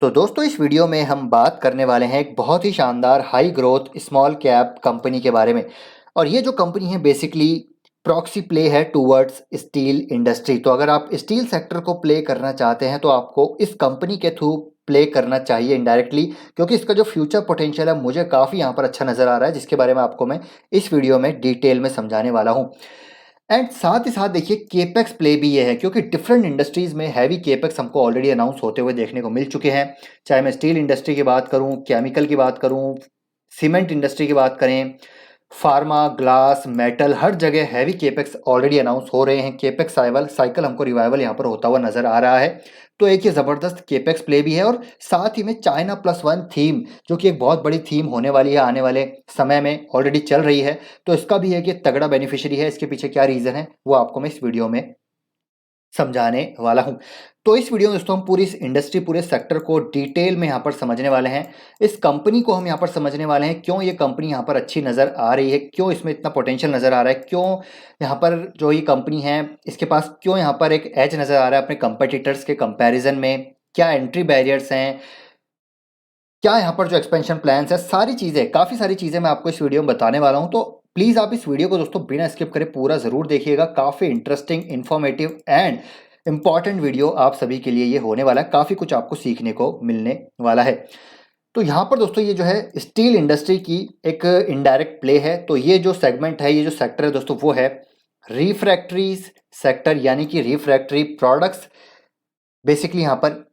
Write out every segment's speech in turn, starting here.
तो दोस्तों इस वीडियो में हम बात करने वाले हैं एक बहुत ही शानदार high growth small cap company के बारे में। और ये जो कंपनी है बेसिकली प्रॉक्सी प्ले है टूवर्ड्स स्टील इंडस्ट्री। तो अगर आप स्टील सेक्टर को प्ले करना चाहते हैं तो आपको इस कंपनी के थ्रू प्ले करना चाहिए इनडायरेक्टली, क्योंकि इसका जो फ्यूचर पोटेंशियल है मुझे काफ़ी यहाँ पर अच्छा नज़र आ रहा है, जिसके बारे में आपको मैं इस वीडियो में डिटेल में समझाने वाला हूँ। एंड साथ ही साथ देखिए केपेक्स प्ले भी ये है, क्योंकि डिफरेंट इंडस्ट्रीज में हैवी केपेक्स हमको ऑलरेडी अनाउंस होते हुए देखने को मिल चुके हैं। चाहे मैं स्टील इंडस्ट्री की बात करूं, केमिकल की बात करूं, सीमेंट इंडस्ट्री की बात करें, फार्मा, ग्लास, मेटल, हर जगह हैवी केपेक्स ऑलरेडी अनाउंस हो रहे हैं। केपेक्स साइकिल हमको रिवाइवल यहाँ पर होता हुआ नजर आ रहा है। तो एक ये जबरदस्त केपेक्स प्ले भी है, और साथ ही में चाइना प्लस वन थीम, जो कि एक बहुत बड़ी थीम होने वाली है आने वाले समय में, ऑलरेडी चल रही है। तो इसका भी है कि तगड़ा बेनिफिशियरी है। इसके पीछे क्या रीजन है वो आपको मैं इस वीडियो में समझाने वाला हूं। तो इस वीडियो में दोस्तों हम पूरी इस इंडस्ट्री, पूरे सेक्टर को डिटेल में यहाँ पर समझने वाले हैं। इस कंपनी को हम यहाँ पर समझने वाले हैं, क्यों ये कंपनी यहाँ पर अच्छी नज़र आ रही है, क्यों इसमें इतना पोटेंशियल नज़र आ रहा है, क्यों यहाँ पर जो ये कंपनी है इसके पास क्यों यहाँ पर एक एज नज़र आ रहा है अपने कंपेटिटर्स के कंपैरिजन में, क्या एंट्री बैरियर्स हैं, क्या यहाँ पर जो एक्सपेंशन प्लान्स है, सारी चीज़ें, काफ़ी सारी चीज़ें मैं आपको इस वीडियो में बताने वाला हूँ। तो प्लीज़ आप इस वीडियो को दोस्तों बिना स्किप करे पूरा ज़रूर देखिएगा। काफ़ी interesting, informative and important video आप सभी के लिए ये होने वाला है। काफ़ी कुछ आपको सीखने को मिलने वाला है। तो यहाँ पर दोस्तों ये जो है स्टील इंडस्ट्री की एक इनडायरेक्ट प्ले है। तो ये जो सेगमेंट है, ये जो सेक्टर है दोस्तों, वो है रिफ्रैक्ट्रीज सेक्टर, यानी कि रिफ्रैक्ट्री प्रोडक्ट्स। बेसिकली यहाँ पर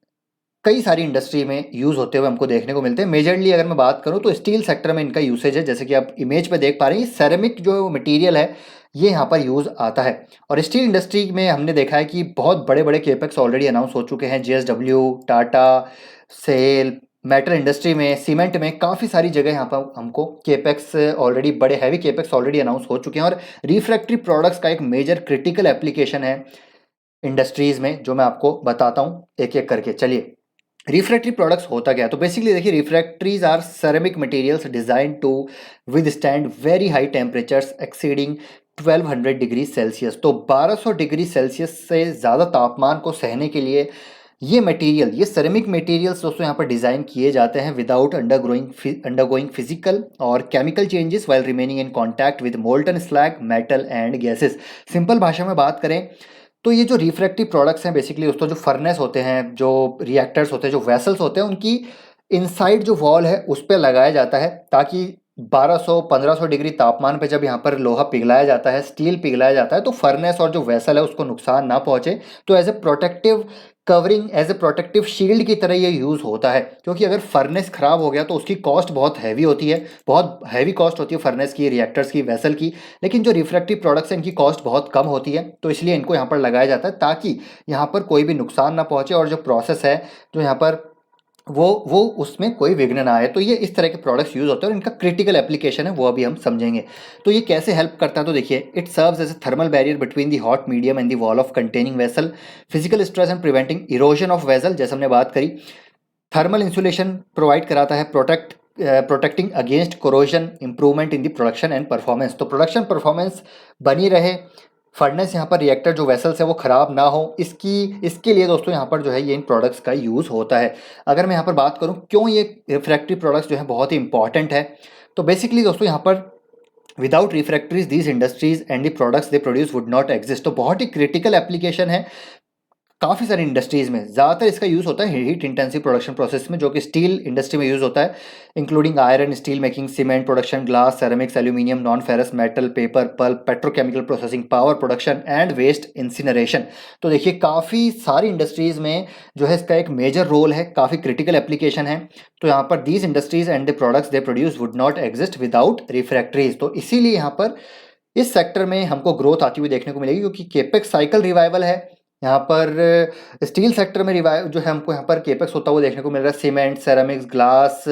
कई सारी इंडस्ट्री में यूज़ होते हुए हमको देखने को मिलते हैं। मेजरली अगर मैं बात करूं तो स्टील सेक्टर में इनका यूसेज है। जैसे कि आप इमेज पे देख पा रहे हैं, ये सेरेमिक जो मटेरियल है ये यहाँ पर यूज़ आता है। और स्टील इंडस्ट्री में हमने देखा है कि बहुत बड़े बड़े केपेक्स ऑलरेडी अनाउंस हो चुके हैं। JSW, Tata, SAIL, metal industry में, सीमेंट में, काफ़ी सारी जगह यहाँ पर हमको केपेक्स ऑलरेडी, बड़े हैवी केपेक्स ऑलरेडी अनाउंस हो चुके हैं। और रिफ्रैक्ट्री प्रोडक्ट्स का एक मेजर क्रिटिकल एप्लीकेशन है इंडस्ट्रीज़ में, जो मैं आपको बताता हूँ एक एक करके। चलिए, रिफ्रैक्टरी प्रोडक्ट्स होता क्या है? तो बेसिकली देखिए, refractories are ceramic materials design to withstand very high temperatures exceeding 1200 degree Celsius. तो 1200 डिग्री सेल्सियस से ज़्यादा तापमान को सहने के लिए ये मटेरियल, ये सेरेमिक मटेरियल्स दोस्तों यहाँ पर डिज़ाइन किए जाते हैं विदाउट अंडरगोइंग फिजिकल और chemical changes while remaining in contact with molten slag, metal and gases. Simple भाषा में बात करें तो ये जो रिफ्रैक्टिव प्रोडक्ट्स हैं बेसिकली दोस्तों, जो फर्नेस होते हैं, जो रिएक्टर्स होते हैं, जो वेसल्स होते हैं, उनकी इनसाइड जो वॉल है उस पर लगाया जाता है, ताकि 1200-1500 डिग्री तापमान पे जब यहाँ पर लोहा पिघलाया जाता है, स्टील पिघलाया जाता है, तो फर्नेस और जो वेसल है उसको नुकसान ना पहुंचे। तो as a protective covering, as a protective shield की तरह ये यूज़ होता है। क्योंकि अगर फर्नेस खराब हो गया तो उसकी कॉस्ट बहुत हैवी होती है, बहुत हैवी कॉस्ट होती है फर्नेस की, रिएक्टर्स की, वेसल की। लेकिन जो रिफ्रैक्टिव प्रोडक्ट्स हैं इनकी कॉस्ट बहुत कम होती है, तो इसलिए इनको यहाँ पर लगाया जाता है ताकि यहाँ पर कोई भी नुकसान ना पहुँचे, और जो प्रोसेस है जो यहाँ पर वो उसमें कोई विघ्न ना आए। तो ये इस तरह के प्रोडक्ट्स यूज होते हैं, और इनका क्रिटिकल एप्लीकेशन है वो अभी हम समझेंगे। तो ये कैसे हेल्प करता है? तो देखिए, it serves as a thermal barrier between the hot medium and the wall of containing vessel, physical stress and preventing erosion of vessel, जैसे हमने बात करी। थर्मल इंसुलेशन प्रोवाइड कराता है, protecting against corrosion, improvement in the production and performance. तो production performance बनी रहे, furnace यहाँ पर रिएक्टर जो वेसल्स है वो ख़राब ना हो, इसके लिए दोस्तों यहाँ पर जो है ये इन प्रोडक्ट्स का यूज़ होता है। अगर मैं यहाँ पर बात करूँ क्यों ये रिफ्रैक्टरी प्रोडक्ट्स जो है बहुत ही इंपॉर्टेंट है, तो बेसिकली दोस्तों यहाँ पर without refractories these industries and the products they produce would not exist. तो बहुत ही क्रिटिकल एप्लीकेशन है काफ़ी सारी इंडस्ट्रीज़ में। ज़्यादातर इसका यूज़ होता है हीट इंटेंसिव प्रोडक्शन प्रोसेस में, जो कि स्टील इंडस्ट्री में यूज़ होता है, including iron, steel making, cement production, glass, ceramics, aluminium, non ferrous metal, paper, pulp, petrochemical processing, power production and waste incineration. तो देखिए, काफ़ी सारी इंडस्ट्रीज़ में जो है इसका एक मेजर रोल है, काफ़ी क्रिटिकल एप्लीकेशन है। तो यहाँ पर these industries and the products they produce would not exist without refractories. तो इसीलिए यहाँ पर इस सेक्टर में हमको ग्रोथ आती हुई देखने को मिलेगी, क्योंकि केपेक्स साइकिल रिवाइवल है। यहाँ पर स्टील सेक्टर में रिवाइव जो है हमको यहाँ पर केपेक्स होता हुआ देखने को मिल रहा है। Cement, ceramics, glass,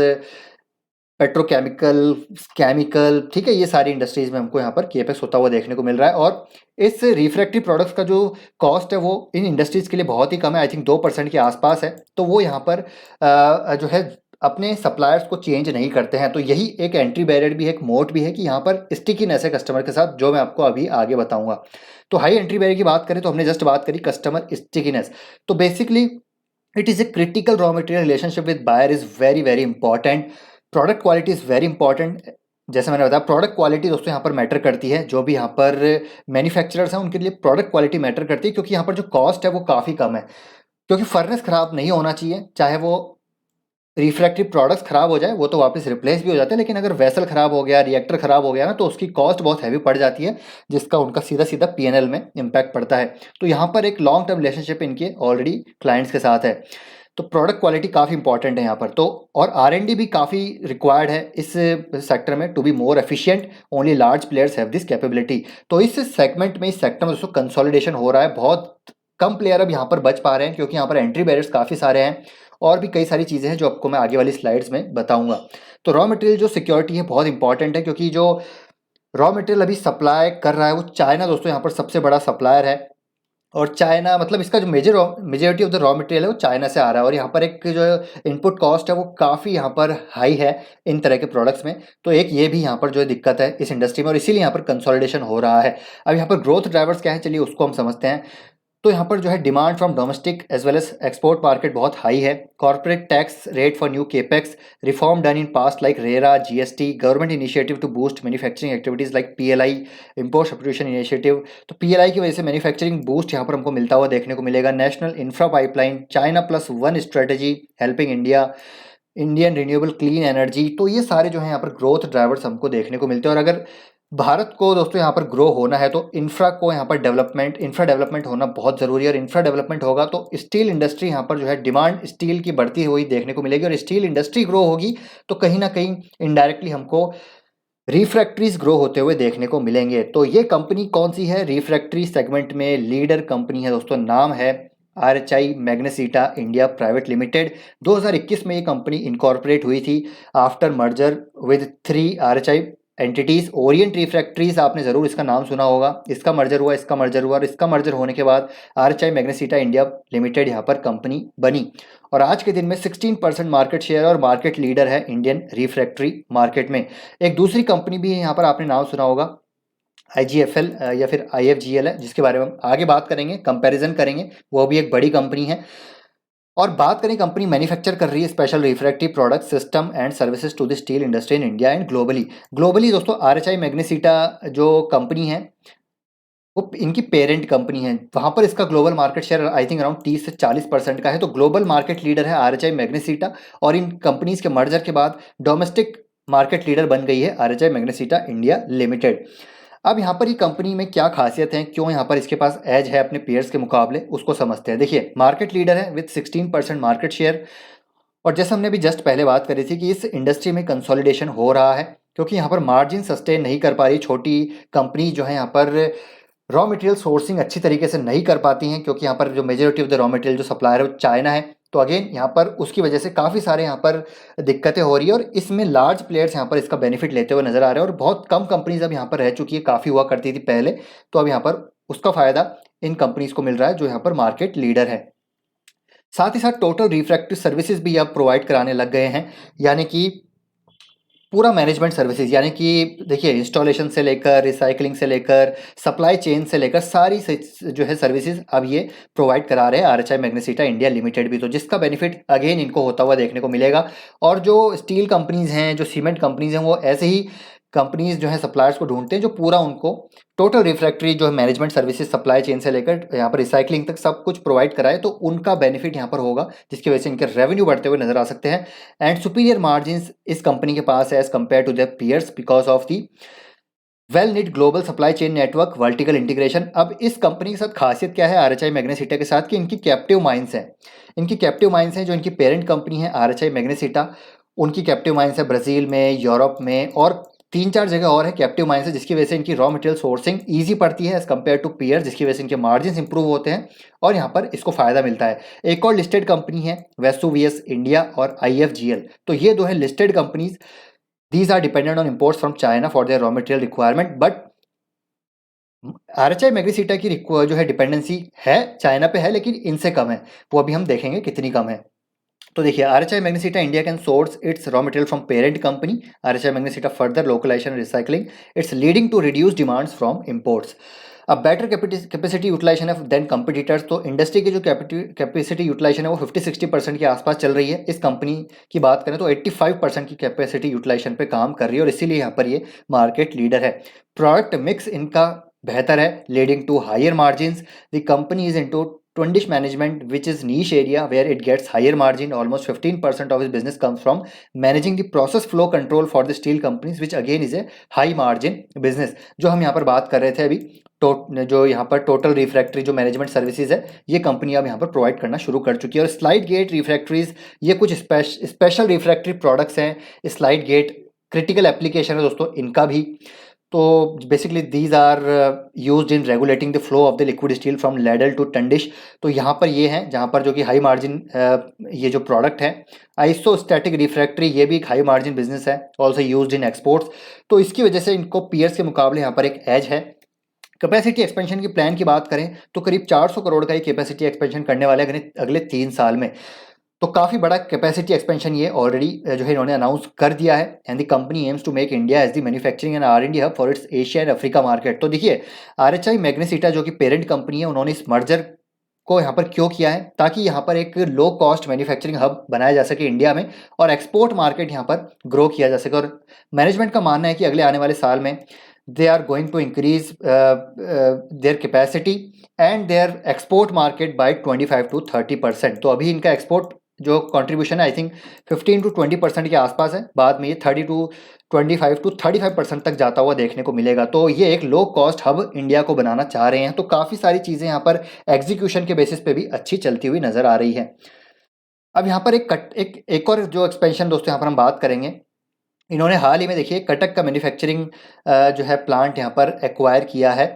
petrochemical, chemical, ठीक है, ये सारी इंडस्ट्रीज में हमको यहाँ पर केपेक्स होता हुआ देखने को मिल रहा है। और इस रिफ्रैक्टिव प्रोडक्ट्स का जो कॉस्ट है वो इन इंडस्ट्रीज के लिए बहुत ही कम है, आई थिंक 2% के आसपास है। तो वो यहाँ पर जो है अपने सप्लायर्स को चेंज नहीं करते हैं। तो यही एक एंट्री बैरियर भी है, एक मोट भी है, कि यहाँ पर स्टिकीनेस है कस्टमर के साथ, जो मैं आपको अभी आगे बताऊंगा। तो हाई एंट्री बैरियर की बात करें तो हमने जस्ट बात करी कस्टमर स्टिकीनेस। तो basically it is a critical raw material relationship with buyer is very very important. Product quality is very important. जैसे मैंने बताया प्रोडक्ट क्वालिटी दोस्तों यहाँ पर मैटर करती है। जो भी यहाँ पर मैन्युफैक्चरर्स हैं उनके लिए प्रोडक्ट क्वालिटी मैटर करती है, क्योंकि यहाँ पर जो कॉस्ट है वो काफ़ी कम है। क्योंकि फर्नेस ख़राब नहीं होना चाहिए, चाहे वो रिफ्रैक्टिव प्रोडक्ट्स खराब हो जाए वो तो वापस रिप्लेस भी हो जाते हैं, लेकिन अगर वेसल खराब हो गया, रिएक्टर खराब हो गया ना, तो उसकी कॉस्ट बहुत हैवी पड़ जाती है, जिसका उनका सीधा सीधा पीएनएल में इम्पैक्ट पड़ता है। तो यहाँ पर एक लॉन्ग टर्म रिलेशनशिप इनके ऑलरेडी क्लाइंट्स के साथ है। तो प्रोडक्ट क्वालिटी काफ़ी इंपॉर्टेंट है यहाँ पर। तो और R&D भी काफ़ी रिक्वायर्ड है इस सेक्टर में to be more efficient. Only large players have this capability. तो इस सेगमेंट में, इस सेक्टर में दोस्तों कंसोलिडेशन हो रहा है। बहुत कम प्लेयर अब यहाँ पर बच पा रहे हैं, क्योंकि यहाँ पर एंट्री बैरियर्स काफ़ी सारे हैं और भी कई सारी चीज़ें हैं जो आपको मैं आगे वाली स्लाइड्स में बताऊंगा। तो रॉ मटेरियल जो सिक्योरिटी है बहुत इंपॉर्टेंट है, क्योंकि जो रॉ मटेरियल अभी सप्लाई कर रहा है वो चाइना दोस्तों यहाँ पर सबसे बड़ा सप्लायर है। और चाइना मतलब इसका जो majority of the raw material है वो चाइना से आ रहा है। और यहाँ पर एक जो इनपुट कॉस्ट है वो काफ़ी यहाँ पर हाई है इन तरह के प्रोडक्ट्स में। तो एक ये भी यहाँ पर जो दिक्कत है इस इंडस्ट्री में, और इसीलिए यहाँ पर कंसोलिडेशन हो रहा है। अब यहाँ पर ग्रोथ ड्राइवर्स क्या है, चलिए उसको हम समझते हैं। तो यहाँ पर जो है demand from domestic as well as export market बहुत हाई है। Corporate tax rate for new capex, reform done in past like RERA, GST, government initiative to boost manufacturing activities like PLI, import substitution initiative. तो PLI की वजह से manufacturing boost यहाँ पर हमको मिलता हुआ देखने को मिलेगा। National infra pipeline, China plus one strategy helping India, Indian renewable clean energy. तो ये सारे जो है यहाँ पर ग्रोथ ड्राइवर्स हमको देखने को मिलते हैं। और अगर भारत को दोस्तों यहाँ पर ग्रो होना है तो इंफ्रा को यहाँ पर इंफ्रा डेवलपमेंट होना बहुत ज़रूरी है। और इंफ्रा डेवलपमेंट होगा तो स्टील इंडस्ट्री यहाँ पर जो है डिमांड स्टील की बढ़ती हुई देखने को मिलेगी। और स्टील इंडस्ट्री ग्रो होगी तो कहीं ना कहीं इनडायरेक्टली हमको रिफ्रैक्ट्रीज ग्रो होते हुए देखने को मिलेंगे। तो ये कंपनी कौन सी है, रिफ्रैक्ट्री सेगमेंट में लीडर कंपनी है दोस्तों, नाम है RHI Magnesita India private limited. 2021 में ये कंपनी इनकॉर्पोरेट हुई थी after merger with 3 RHI entities. Orient refractories आपने जरूर इसका नाम सुना होगा। इसका मर्जर हुआ, इसका मर्जर हुआ, और इसका मर्जर होने के बाद RHI मैग्नेसिटा इंडिया लिमिटेड यहाँ पर कंपनी बनी। और आज के दिन में 16% मार्केट शेयर और मार्केट लीडर है इंडियन रिफ्रैक्ट्री मार्केट में। एक दूसरी कंपनी भी है यहाँ पर, आपने नाम सुना होगा, IGFL या फिर IFGL है, जिसके बारे में हम आगे बात करेंगे, कंपैरिजन करेंगे। वो भी एक बड़ी कंपनी है। और बात करें, कंपनी मैन्युफैक्चर कर रही है special refractive product system and services to the steel industry in India and globally दोस्तों RHI मैग्नेसिटा जो कंपनी है वो इनकी पेरेंट कंपनी है। वहाँ पर इसका global market share I think around 30 से 40% का है। तो ग्लोबल मार्केट लीडर है RHI मैग्नेसिटा, और इन कंपनीज के मर्जर के बाद डोमेस्टिक मार्केट लीडर बन गई है RHI मैग्नेसिटा इंडिया लिमिटेड। अब यहाँ पर ये कंपनी में क्या खासियत है, क्यों यहाँ पर इसके पास एज है अपने पेयर्स के मुकाबले, उसको समझते हैं। देखिए, मार्केट लीडर है विद 16% मार्केट शेयर। और जैसे हमने अभी जस्ट पहले बात करी थी कि इस इंडस्ट्री में कंसोलिडेशन हो रहा है, क्योंकि यहाँ पर मार्जिन सस्टेन नहीं कर पा रही छोटी कंपनी जो है यहाँ पर रॉ मटेरियल सोर्सिंग अच्छी तरीके से नहीं कर पाती हैं, क्योंकि यहाँ पर जो majority of the raw material जो सप्लायर है वो चाइना है। तो अगेन यहाँ पर उसकी वजह से काफ़ी सारे यहाँ पर दिक्कतें हो रही है, और इसमें लार्ज प्लेयर्स यहाँ पर इसका बेनिफिट लेते हुए नजर आ रहे हैं। और बहुत कम कंपनीज अब यहाँ पर रह चुकी है, काफ़ी हुआ करती थी पहले, तो अब यहाँ पर उसका फायदा इन कंपनीज को मिल रहा है जो यहाँ पर मार्केट लीडर है। साथ ही साथ टोटल रिफ्रैक्टिव सर्विसेज भी अब प्रोवाइड कराने लग गए हैं, यानी कि पूरा मैनेजमेंट सर्विसेज, यानी कि देखिए इंस्टॉलेशन से लेकर रिसाइकलिंग से लेकर सप्लाई चेन से लेकर सारी जो है सर्विसेज अब ये प्रोवाइड करा रहे हैं RHI मैग्नेसिटा इंडिया लिमिटेड भी। तो जिसका बेनिफिट अगेन इनको होता हुआ देखने को मिलेगा। और जो स्टील कंपनीज हैं, जो सीमेंट कंपनीज हैं, वो ऐसे ही कंपनीज जो है सप्लायर्स को ढूंढते हैं जो पूरा उनको टोटल रिफ्रैक्टरी जो है मैनेजमेंट सर्विसेज सप्लाई चेन से लेकर यहाँ पर रिसाइकलिंग तक सब कुछ प्रोवाइड कराए। तो उनका बेनिफिट यहाँ पर होगा, जिसकी वजह से इनके रेवेन्यू बढ़ते हुए नजर आ सकते हैं। एंड सुपीरियर मार्जिन इस कंपनी के पास है as compare to the peers because of the well need global supply chain network vertical integration. अब इस कंपनी के साथ खासियत क्या है RHI मैग्नेसिटा के साथ, कि इनकी कैप्टिव माइंस हैं। इनकी कैप्टिव माइंस हैं जो इनकी पेरेंट कंपनी है RHI मैग्नेसिटा, उनकी कैप्टिव माइंस है ब्राज़ील में, यूरोप में, और 3-4 जगह और है कैप्टिव माइंस है, जिसकी वजह से इनकी रॉ मटेरियल सोर्सिंग ईजी पड़ती है एज कम्पेयर टू पीयर, जिसकी वजह से इनके मार्जिन इंप्रूव होते हैं और यहाँ पर इसको फायदा मिलता है। एक और लिस्टेड कंपनी है वेसुवियस इंडिया और IFGL। तो ये दो है listed companies. These are dependent on imports from China for their raw material requirement, but RHI Magnesita की जो है डिपेंडेंसी है चाइना पे है, लेकिन इनसे कम है। वो अभी हम देखेंगे कितनी कम है। तो देखिए, RHI Magnesita India can source its raw material from parent company RHI Magnesita further localisation and recycling, it's leading to reduce demands from imports. अब better capacity utilisation of than competitors, तो इंडस्ट्री की जो capacity utilisation है वो 50-60% के आसपास चल रही है। इस कंपनी की बात करें तो 85% की कैपेसिटी यूटिलाइजेशन पे काम कर रही है और इसीलिए यहाँ पर ये मार्केट लीडर है। प्रोडक्ट मिक्स इनका बेहतर है, leading to higher margin. The company is into Tundish management, which is niche area where it gets higher margin. Almost 15% of its business comes from managing the process flow control for the steel companies, which again is a high margin business. जो हम यहाँ पर बात कर रहे थे अभी, जो यहाँ पर टोटल रिफ्रैक्टरी जो मैनेजमेंट सर्विसेज है, ये कंपनी अब यहाँ पर प्रोवाइड करना शुरू कर चुकी है। और स्लाइड गेट रिफ्रैक्टरीज, ये कुछ स्पेशल रिफ्रैक्टरी प्रोडक्ट्स हैं। स्लाइड गेट क्रिटिकल एप्लीकेशन है दोस्तों इनका भी। तो basically these are used in regulating the flow of the liquid steel from ladle to tundish. तो यहाँ पर ये हैं जहाँ पर जो कि हाई मार्जिन ये जो प्रोडक्ट है। आइसोस्टैटिक रिफ्रैक्टरी, ये भी एक हाई मार्जिन बिजनेस है, ऑल्सो यूज्ड इन एक्सपोर्ट्स। तो इसकी वजह से इनको पीयर्स के मुकाबले यहाँ पर एक एज है। कैपेसिटी एक्सपेंशन की प्लान की बात करें तो करीब 400 करोड़ का ये कैपेसिटी एक्सपेंशन करने वाले अगले 3 साल में। तो काफ़ी बड़ा कैपेसिटी एक्सपेंशन ये ऑलरेडी जो है इन्होंने अनाउंस कर दिया है। And the company aims to make India as the manufacturing and R&D hub for its Asia and Africa market. तो देखिए RHI मैग्नेसिटा जो कि पेरेंट कंपनी है, उन्होंने इस मर्जर को यहाँ पर क्यों किया है, ताकि यहाँ पर एक लो कॉस्ट मैन्युफैक्चरिंग हब बनाया जा सके इंडिया में और एक्सपोर्ट मार्केट यहाँ पर ग्रो किया जा सके। और मैनेजमेंट का मानना है कि अगले आने वाले साल में they are going to increase their capacity and their export market by 25 to 30%। तो अभी इनका एक्सपोर्ट जो कंट्रीब्यूशन है आई थिंक 15 to 20% के आसपास है, बाद में ये 30 to 25 to 35% तक जाता हुआ देखने को मिलेगा। तो ये एक लो कॉस्ट हब इंडिया को बनाना चाह रहे हैं। तो काफ़ी सारी चीज़ें यहाँ पर एग्जीक्यूशन के बेसिस पे भी अच्छी चलती हुई नज़र आ रही है। अब यहाँ पर एक और जो एक्सपेंशन दोस्तों यहाँ पर हम बात करेंगे, इन्होंने हाल ही में देखिए कटक का मैन्युफैक्चरिंग जो है प्लांट यहाँ पर एक्वायर किया है।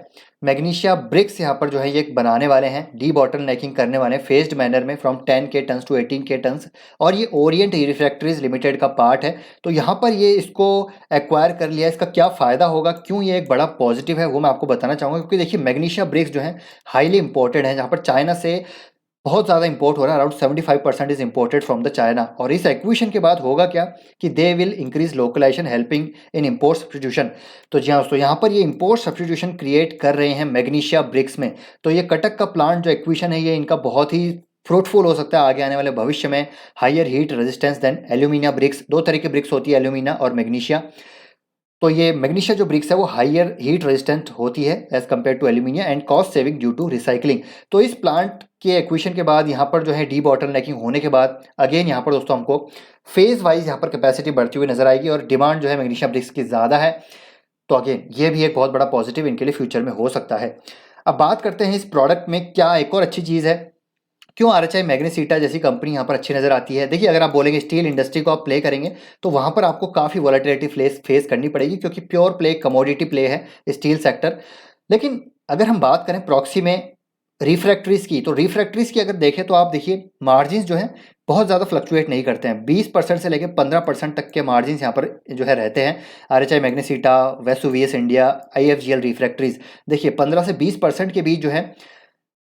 मैग्नीशिया ब्रिक्स यहाँ पर जो है ये बनाने वाले हैं, डी बॉटलनेकिंग करने वाले हैं फेज्ड मैनर में from 10K tons to 18K tons. और ये ओरिएंट रिफ्रैक्टरीज लिमिटेड का पार्ट है। तो यहाँ पर ये इसको एक्वायर कर लिया, इसका क्या फ़ायदा होगा, क्यों ये एक बड़ा पॉजिटिव है, वो मैं आपको बताना चाहूँगा। क्योंकि देखिए मैग्नीशिया ब्रिक्स जो है हाईली इंपॉर्टेंट है, जहाँ पर चाइना से बहुत ज़्यादा इंपोर्ट हो रहा है। Around 75% is imported from the China. और इस एक्विजिशन के बाद होगा क्या कि they will increase localisation helping in import substitution. तो जी हाँ दोस्तों, यहाँ पर ये इम्पोर्ट सब्स्टिट्यूशन क्रिएट कर रहे हैं मैग्नीशिया ब्रिक्स में। तो ये कटक का प्लांट जो एक्विजिशन है, ये इनका बहुत ही फ्रूटफुल हो सकता है आगे आने वाले भविष्य में। Higher heat resistance than alumina bricks, 2 तरह की ब्रिक्स होती है, एल्यूमिना और मैग्नीशिया। तो ये मैग्नीशिया जो ब्रिक्स है वो हायर हीट रेजिस्टेंट होती है as compared to alumina and cost saving due to recycling. तो इस प्लांट के एक्विजिशन के बाद यहाँ पर जो है डी बॉटलनेकिंग होने के बाद अगेन यहाँ पर दोस्तों हमको फेज वाइज यहाँ पर कैपेसिटी बढ़ती हुई नजर आएगी और डिमांड जो है मैग्नीशिया ब्रिक्स की ज़्यादा है। तो अगेन ये भी एक बहुत बड़ा पॉजिटिव इनके लिए फ्यूचर में हो सकता है। अब बात करते हैं इस प्रोडक्ट में क्या एक और अच्छी चीज़ है, क्यों RHI मैग्नेसिटा जैसी कंपनी यहाँ पर अच्छी नज़र आती है। देखिए अगर आप बोलेंगे स्टील इंडस्ट्री को आप प्ले करेंगे तो वहाँ पर आपको काफ़ी वॉलेटिलिटी फेस करनी पड़ेगी, क्योंकि प्योर प्ले कमोडिटी प्ले है स्टील सेक्टर। लेकिन अगर हम बात करें प्रॉक्सी में रिफ्रैक्टरीज की, तो रिफ्रैक्टरीज की अगर देखें तो आप देखिए मार्जिन जो है बहुत ज़्यादा फ्लक्चुएट नहीं करते हैं। 20% से लेकर 15% तक के मार्जिन यहाँ पर जो है रहते हैं। RHI Magnesita, Vesuvius India, IFGL refractories, देखिए 15 से 20% के बीच जो है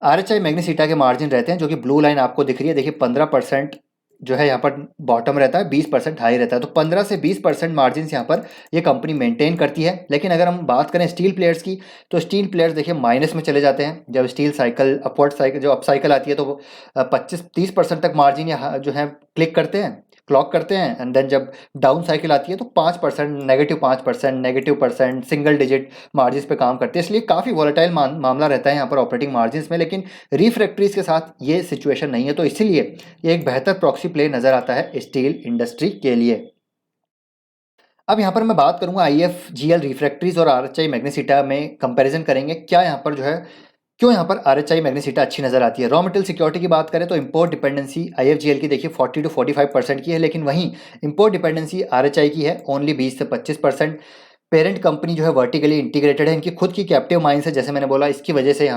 RHI मैग्नेसिटा के मार्जिन रहते हैं, जो कि ब्लू लाइन आपको दिख रही है। देखिए 15% जो है यहाँ पर बॉटम रहता है, 20% हाई रहता है। तो 15 से 20% मार्जिन यहाँ पर ये कंपनी मेंटेन करती है। लेकिन अगर हम बात करें स्टील प्लेयर्स की, तो स्टील प्लेयर्स देखिए माइनस में चले जाते हैं। जब स्टील साइकिल अपवर्ड साइकिल जो अप साइकिल आती है तो 25-30% तक मार्जिन यहाँ जो है क्लॉक करते हैं। एंड देन जब डाउन साइकिल आती है तो 5%, -5%, सिंगल डिजिट मार्जिन पे काम करते हैं। इसलिए काफ़ी वॉलेटाइल मामला रहता है यहाँ पर ऑपरेटिंग मार्जिन में। लेकिन रिफ्रैक्टरीज के साथ ये सिचुएशन नहीं है, तो इसीलिए ये एक बेहतर प्रॉक्सी प्ले नज़र आता है स्टील इंडस्ट्री के लिए। अब यहाँ पर मैं बात करूँगा IFGL रिफ्रैक्टरीज और RHI मैग्नेसिटा में कंपैरिजन करेंगे, क्या यहाँ पर जो है क्यों यहाँ पर RHI मैग्नेसिटा अच्छी नज़र आती है। रॉ मटेरियल सिक्योरिटी की बात करें तो इंपोर्ट डिपेंडेंसी IFGL की देखिए 40 to 45% की है, लेकिन वहीं इंपोर्ट डिपेंडेंसी RHI की है ओनली 20 से 25%। पेरेंट कंपनी जो है वर्टिकली इंटीग्रेटेड है, इनकी खुद की कैप्टिव माइंस है, जैसे मैंने बोला, इसकी वजह से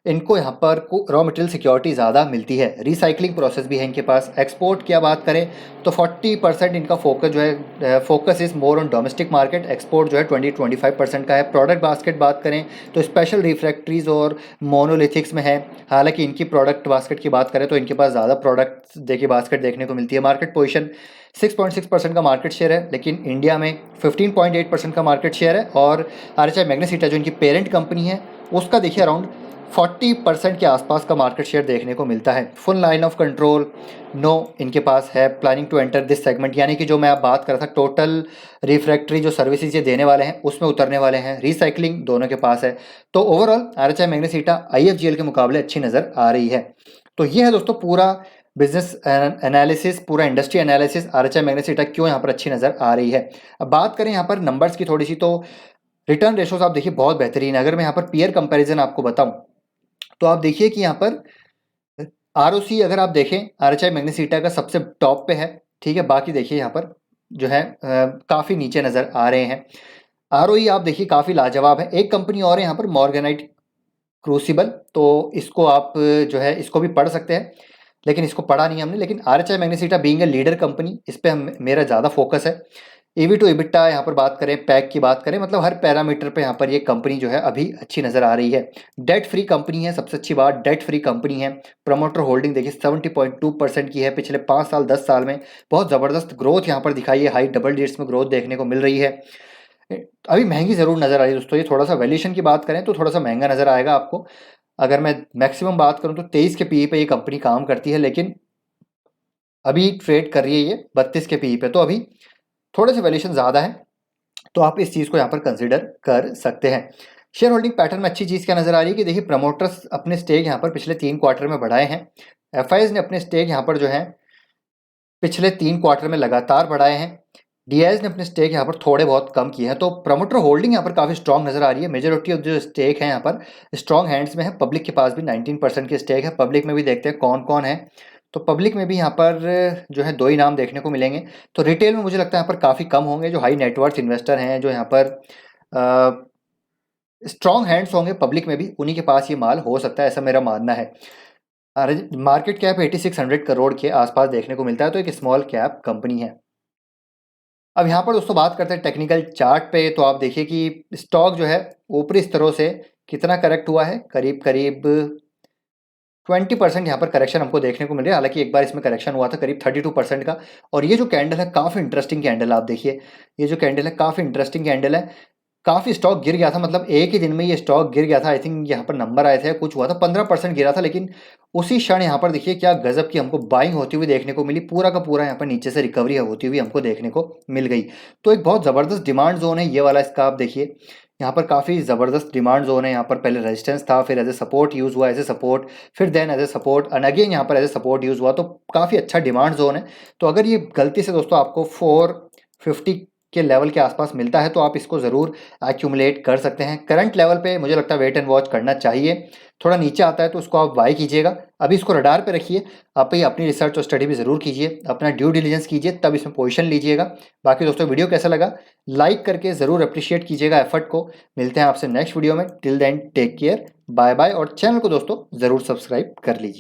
इनको यहाँ पर रॉ मटेरियल सिक्योरिटी ज़्यादा मिलती है। रिसाइकलिंग प्रोसेस भी है इनके पास। एक्सपोर्ट की बात करें तो 40% इनका फोकस जो है focus is more on domestic market. Export जो है 20-25% का है। प्रोडक्ट बास्केट बात करें तो स्पेशल रिफ्रैक्टरीज और मोनोलिथिक्स में है। हालांकि इनकी प्रोडक्ट बास्केट की बात करें तो इनके पास ज़्यादा प्रोडक्ट देखिए बास्केट देखने को मिलती है। मार्केट पोजीशन 6.6% का मार्केट शेयर है, लेकिन इंडिया में 15.8% का मार्केट शेयर है। और RHI मैग्नेसिटा जो इनकी पेरेंट कंपनी है उसका देखिए अराउंड 40% के आसपास का मार्केट शेयर देखने को मिलता है। Full line of control no इनके पास है। Planning to enter this segment, यानी कि जो मैं आप बात कर रहा था टोटल रिफ्रैक्टरी जो सर्विसेज ये देने वाले हैं उसमें उतरने वाले हैं। रिसाइकलिंग दोनों के पास है। तो ओवरऑल आरएचआई मैग्नेसिटा आईएफजीएल के मुकाबले अच्छी नज़र आ रही है। तो ये है दोस्तों पूरा बिजनेस एनालिसिस, पूरा इंडस्ट्री एनालिसिस आरएचआई मैग्नेसिटा क्यों यहाँ पर अच्छी नज़र आ रही है। अब बात करें यहाँ पर नंबर्स की थोड़ी सी, तो रिटर्न रेशोज आप देखिए बहुत बेहतरीन है। अगर मैं यहाँ पर पीयर कंपैरिजन आपको बताऊं तो आप देखिए कि यहाँ पर आरओसी अगर आप देखें आरएचआई मैग्नेसिटा का सबसे टॉप पे है, ठीक है। बाकी देखिए यहाँ पर जो है काफ़ी नीचे नज़र आ रहे हैं। आरओई आप देखिए काफ़ी लाजवाब है। एक कंपनी और है यहाँ पर मॉर्गेनाइट क्रूसिबल, तो इसको आप जो है इसको भी पढ़ सकते हैं, लेकिन इसको पढ़ा नहीं हमने। लेकिन RHI Magnesita being a leader company, इस पे हम मेरा ज़्यादा फोकस है। ईवी टू इबिट्टा यहाँ पर बात करें, पैक की बात करें, मतलब हर पैरामीटर पे यहाँ पर ये कंपनी जो है अभी अच्छी नज़र आ रही है। डेट फ्री कंपनी है, सबसे अच्छी बात डेट फ्री कंपनी है। प्रमोटर होल्डिंग देखिए 70.2% की है। पिछले 5 साल 10 साल में बहुत ज़बरदस्त ग्रोथ यहाँ पर दिखाई है, हाई डबल डिजिट्स में ग्रोथ देखने को मिल रही है। अभी महंगी ज़रूर नज़र आ रही है दोस्तों, ये थोड़ा सा वैल्यूएशन की बात करें तो थोड़ा सा महंगा नज़र आएगा आपको। अगर मैं मैक्सिमम बात करूँ तो 23 के पीई पे ये कंपनी काम करती है, लेकिन अभी ट्रेड कर रही है ये 32 के पीई पे, तो अभी थोड़े से वैल्यूएशन ज़्यादा है। तो आप इस चीज़ को यहाँ पर कंसिडर कर सकते हैं। शेयर होल्डिंग पैटर्न में अच्छी चीज़ क्या नज़र आ रही है कि देखिए प्रमोटर्स अपने स्टेक यहाँ पर पिछले 3 क्वार्टर में बढ़ाए हैं। एफआईज ने अपने स्टेक यहाँ पर जो है पिछले 3 क्वार्टर में लगातार बढ़ाए हैं। डीआईज ने अपने स्टेक यहाँ पर थोड़े बहुत कम किए हैं। तो प्रमोटर होल्डिंग यहाँ पर काफ़ी स्ट्रॉन्ग नज़र आ रही है। मेजोरिटी ऑफ जो स्टेक है यहाँ पर स्ट्रॉन्ग हैंड्स में है। पब्लिक के पास भी 19% की स्टेक है। पब्लिक में भी देखते हैं कौन कौन है। तो पब्लिक में भी यहाँ पर जो है 2 ही नाम देखने को मिलेंगे। तो रिटेल में मुझे लगता है यहाँ पर काफ़ी कम होंगे। जो हाई नेटवर्थ इन्वेस्टर हैं, जो यहाँ पर स्ट्रॉन्ग हैंड्स होंगे पब्लिक में भी, उन्हीं के पास ये माल हो सकता है, ऐसा मेरा मानना है। मार्केट कैप 8600 करोड़ के आसपास देखने को मिलता है, तो एक स्मॉल कैप कंपनी है। अब यहाँ पर दोस्तों बात करते हैं टेक्निकल चार्ट पे, तो आप देखिए कि स्टॉक जो है ऊपरी स्तरों से कितना करेक्ट हुआ है, करीब करीब 20% यहाँ पर करेक्शन हमको देखने को मिल रहा है। हालांकि एक बार इसमें करेक्शन हुआ था करीब 32% का। और ये जो कैंडल है काफ़ी इंटरेस्टिंग कैंडल है। आप देखिए ये जो कैंडल है काफ़ी इंटरेस्टिंग कैंडल है। काफ़ी स्टॉक गिर गया था, मतलब एक ही दिन में ये स्टॉक गिर गया था। आई थिंक यहाँ पर नंबर आए थे, कुछ हुआ था 15% गिरा था, लेकिन उसी क्षण यहाँ पर देखिए क्या गजब की हमको बाइंग होती हुई देखने को मिली। पूरा का पूरा यहाँ पर नीचे से रिकवरी होती हुई हमको देखने को मिल गई। तो एक बहुत ज़बरदस्त डिमांड जोन है ये वाला इसका। आप देखिए यहाँ पर काफ़ी ज़बरदस्त डिमांड जोन है। यहाँ पर पहले रेजिस्टेंस था, फिर एज ए सपोर्ट यूज़ हुआ, एज ए सपोर्ट, फिर then as a support and again यहाँ पर एज ए सपोर्ट यूज़ हुआ। तो काफ़ी अच्छा डिमांड जोन है। तो अगर ये गलती से दोस्तों आपको 450 के लेवल के आसपास मिलता है तो आप इसको ज़रूर एक्यूमुलेट कर सकते हैं। करंट लेवल पे मुझे लगता है वेट एंड वॉच करना चाहिए। थोड़ा नीचे आता है तो उसको आप बाई कीजिएगा, अभी इसको रडार पे रखिए। आप ही अपनी रिसर्च और स्टडी भी ज़रूर कीजिए, अपना ड्यू डिलिजेंस कीजिए, तब इसमें पोजीशन लीजिएगा। बाकी दोस्तों वीडियो कैसा लगा लाइक करके ज़रूर अप्रिशिएट कीजिएगा एफर्ट को। मिलते हैं आपसे नेक्स्ट वीडियो में। Till then take care, bye bye. और चैनल को दोस्तों ज़रूर सब्सक्राइब कर लीजिए।